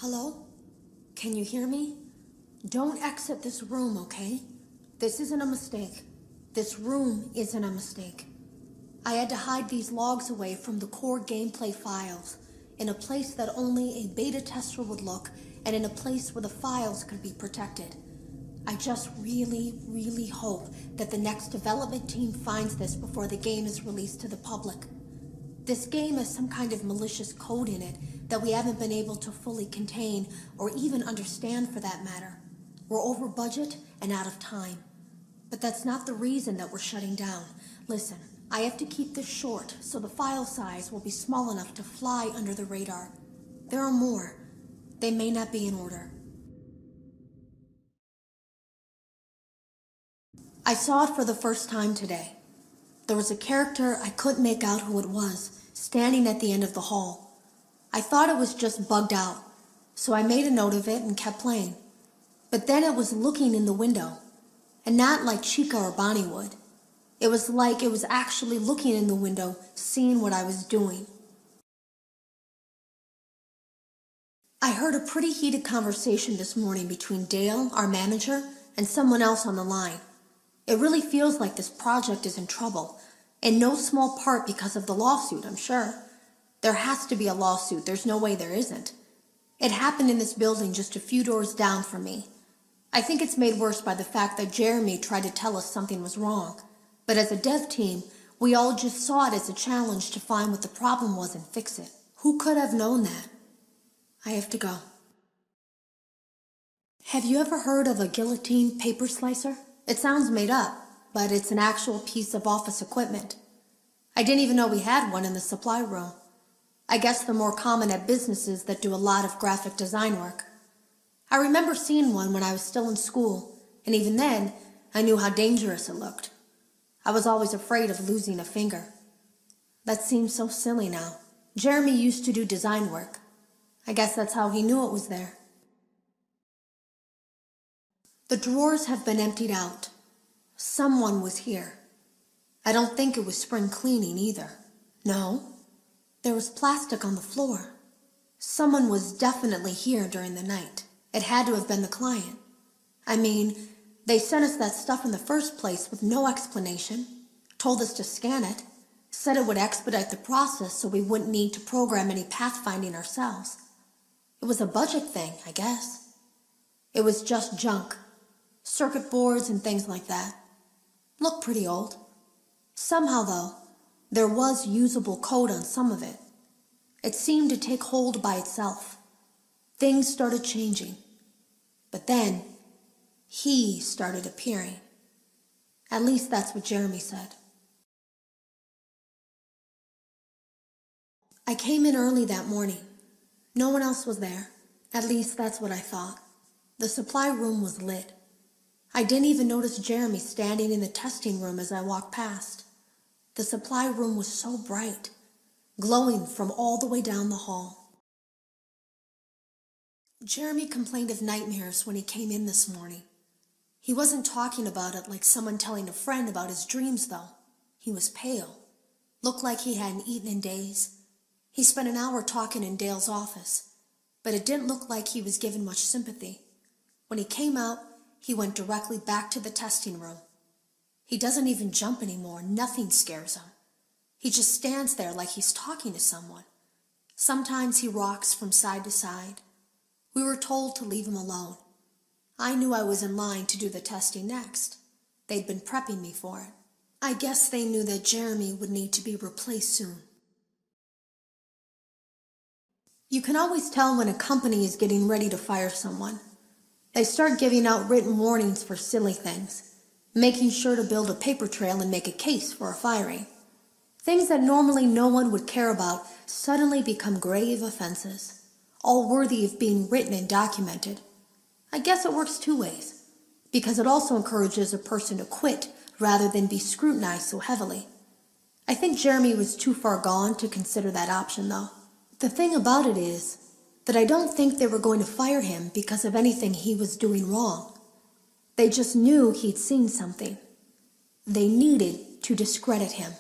Hello? Can you hear me? Don't exit this room, okay? This isn't a mistake. This room isn't a mistake. I had to hide these logs away from the core gameplay files, in a place that only a beta tester would look, and in a place where the files could be protected. I just really hope that the next development team finds this before the game is released to the public. This game has some kind of malicious code in it that we haven't been able to fully contain or even understand for that matter. We're over budget and out of time. But that's not the reason that we're shutting down. Listen, I have to keep this short so the file size will be small enough to fly under the radar. There are more. They may not be in order. I saw it for the first time today. There was a character I couldn't make out who it was, standing at the end of the hall. I thought it was just bugged out, so I made a note of it and kept playing. But then it was looking in the window, and not like Chica or Bonnie would. It was like it was actually looking in the window, seeing what I was doing. I heard a pretty heated conversation this morning between Dale, our manager, and someone else on the line. It really feels like this project is in trouble, in no small part because of the lawsuit, I'm sure. There has to be a lawsuit, there's no way there isn't. It happened in this building just a few doors down from me. I think it's made worse by the fact that Jeremy tried to tell us something was wrong. But as a dev team, we all just saw it as a challenge to find what the problem was and fix it. Who could have known that? I have to go. Have you ever heard of a guillotine paper slicer? It sounds made up, but it's an actual piece of office equipment. I didn't even know we had one in the supply room. I guess they're more common at businesses that do a lot of graphic design work. I remember seeing one when I was still in school, and even then, I knew how dangerous it looked. I was always afraid of losing a finger. That seems so silly now. Jeremy used to do design work. I guess that's how he knew it was there. The drawers have been emptied out. Someone was here. I don't think it was spring cleaning either. No, there was plastic on the floor. Someone was definitely here during the night. It had to have been the client. I mean, they sent us that stuff in the first place with no explanation, told us to scan it, said it would expedite the process so we wouldn't need to program any pathfinding ourselves. It was a budget thing, I guess. It was just junk. Circuit boards and things like that. Looked pretty old. Somehow, though, there was usable code on some of it. It seemed to take hold by itself. Things started changing. But then, he started appearing. At least that's what Jeremy said. I came in early that morning. No one else was there. At least that's what I thought. The supply room was lit. I didn't even notice Jeremy standing in the testing room as I walked past. The supply room was so bright, glowing from all the way down the hall. Jeremy complained of nightmares when he came in this morning. He wasn't talking about it like someone telling a friend about his dreams, though. He was pale, looked like he hadn't eaten in days. He spent an hour talking in Dale's office, but it didn't look like he was given much sympathy. When he came out, he went directly back to the testing room. He doesn't even jump anymore. Nothing scares him. He just stands there like he's talking to someone. Sometimes he rocks from side to side. We were told to leave him alone. I knew I was in line to do the testing next. They'd been prepping me for it. I guess they knew that Jeremy would need to be replaced soon. You can always tell when a company is getting ready to fire someone. They start giving out written warnings for silly things, making sure to build a paper trail and make a case for a firing. Things that normally no one would care about suddenly become grave offenses, all worthy of being written and documented. I guess it works two ways, because it also encourages a person to quit rather than be scrutinized so heavily. I think Jeremy was too far gone to consider that option, though. The thing about it is that I don't think they were going to fire him because of anything he was doing wrong. They just knew he'd seen something. They needed to discredit him.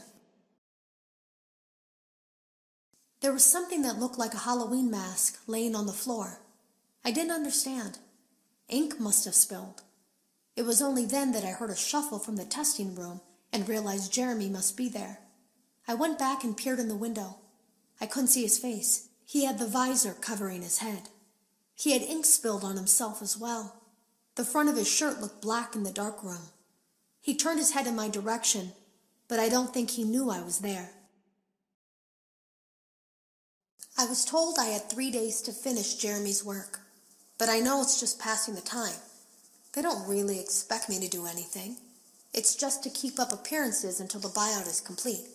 There was something that looked like a Halloween mask laying on the floor. I didn't understand. Ink must have spilled. It was only then that I heard a shuffle from the testing room and realized Jeremy must be there. I went back and peered in the window. I couldn't see his face. He had the visor covering his head. He had ink spilled on himself as well. The front of his shirt looked black in the dark room. He turned his head in my direction, but I don't think he knew I was there. I was told I had 3 days to finish Jeremy's work, but I know it's just passing the time. They don't really expect me to do anything. It's just to keep up appearances until the buyout is complete.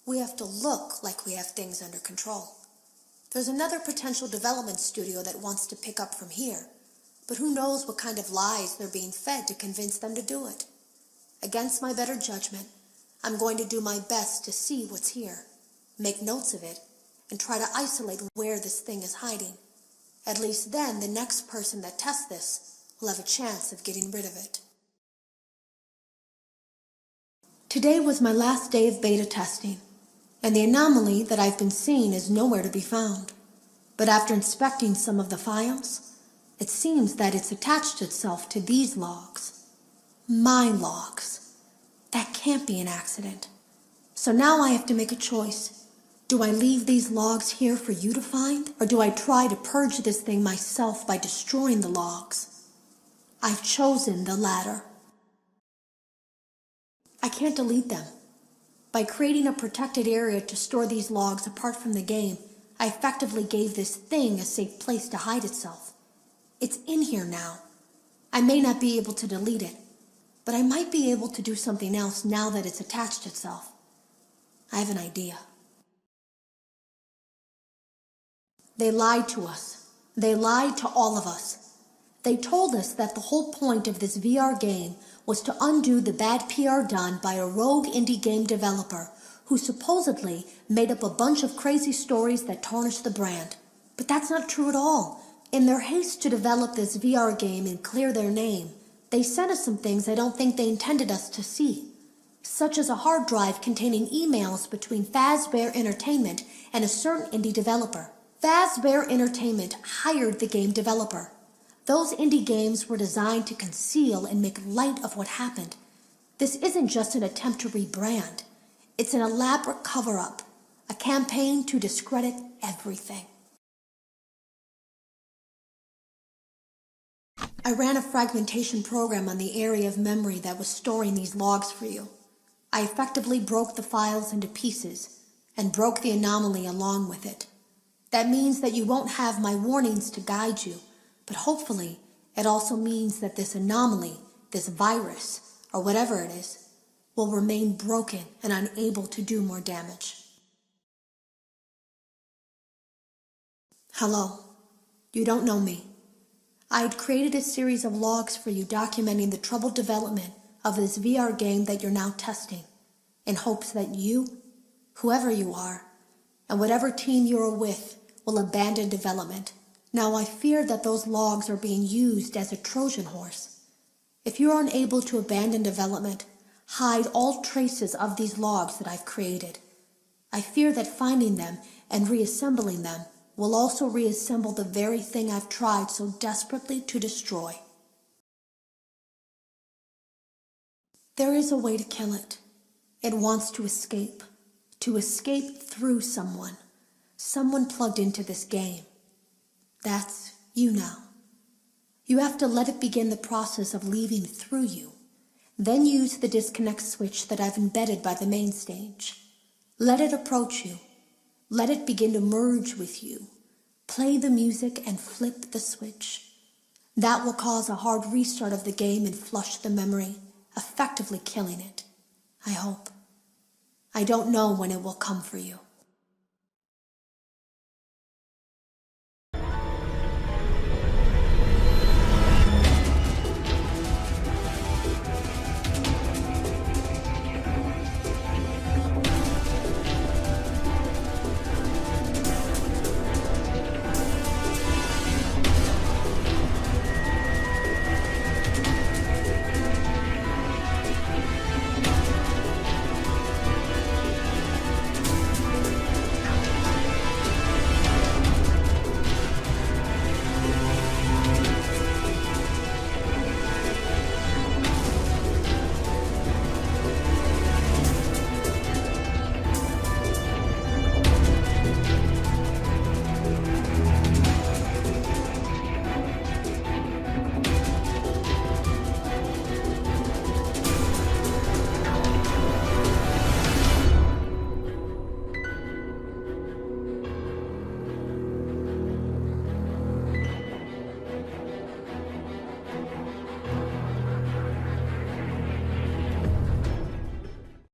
We have to look like we have things under control. There's another potential development studio that wants to pick up from here, but who knows what kind of lies they're being fed to convince them to do it. Against my better judgment, I'm going to do my best to see what's here, make notes of it, and try to isolate where this thing is hiding. At least then the next person that tests this will have a chance of getting rid of it. Today was my last day of beta testing, and the anomaly that I've been seeing is nowhere to be found. But after inspecting some of the files, it seems that it's attached itself to these logs. My logs. That can't be an accident. So now I have to make a choice. Do I leave these logs here for you to find, or do I try to purge this thing myself by destroying the logs? I've chosen the latter. I can't delete them. By creating a protected area to store these logs apart from the game, I effectively gave this thing a safe place to hide itself. It's in here now. I may not be able to delete it, but I might be able to do something else now that it's attached itself. I have an idea. They lied to us. They lied to all of us. They told us that the whole point of this VR game was to undo the bad PR done by a rogue indie game developer who supposedly made up a bunch of crazy stories that tarnished the brand. But that's not true at all. In their haste to develop this VR game and clear their name, they sent us some things I don't think they intended us to see, such as a hard drive containing emails between Fnaf Vr Entertainment and a certain indie developer. Fnaf Vr Entertainment hired the game developer. Those indie games were designed to conceal and make light of what happened. This isn't just an attempt to rebrand. It's an elaborate cover-up, a campaign to discredit everything. I ran a fragmentation program on the area of memory that was storing these logs for you. I effectively broke the files into pieces and broke the anomaly along with it. That means that you won't have my warnings to guide you, but hopefully it also means that this anomaly, this virus, or whatever it is, will remain broken and unable to do more damage. Hello. You don't know me. I had created a series of logs for you documenting the troubled development of this VR game that you're now testing, in hopes that you, whoever you are, and whatever team you are with, will abandon development. Now I fear that those logs are being used as a Trojan horse. If you are unable to abandon development, hide all traces of these logs that I've created. I fear that finding them and reassembling them will also reassemble the very thing I've tried so desperately to destroy. There is a way to kill it. It wants to escape through someone plugged into this game. That's you now. You have to let it begin the process of leaving through you. Then use the disconnect switch that I've embedded by the main stage. Let it approach you. Let it begin to merge with you. Play the music and flip the switch. That will cause a hard restart of the game and flush the memory, effectively killing it. I hope. I don't know when it will come for you.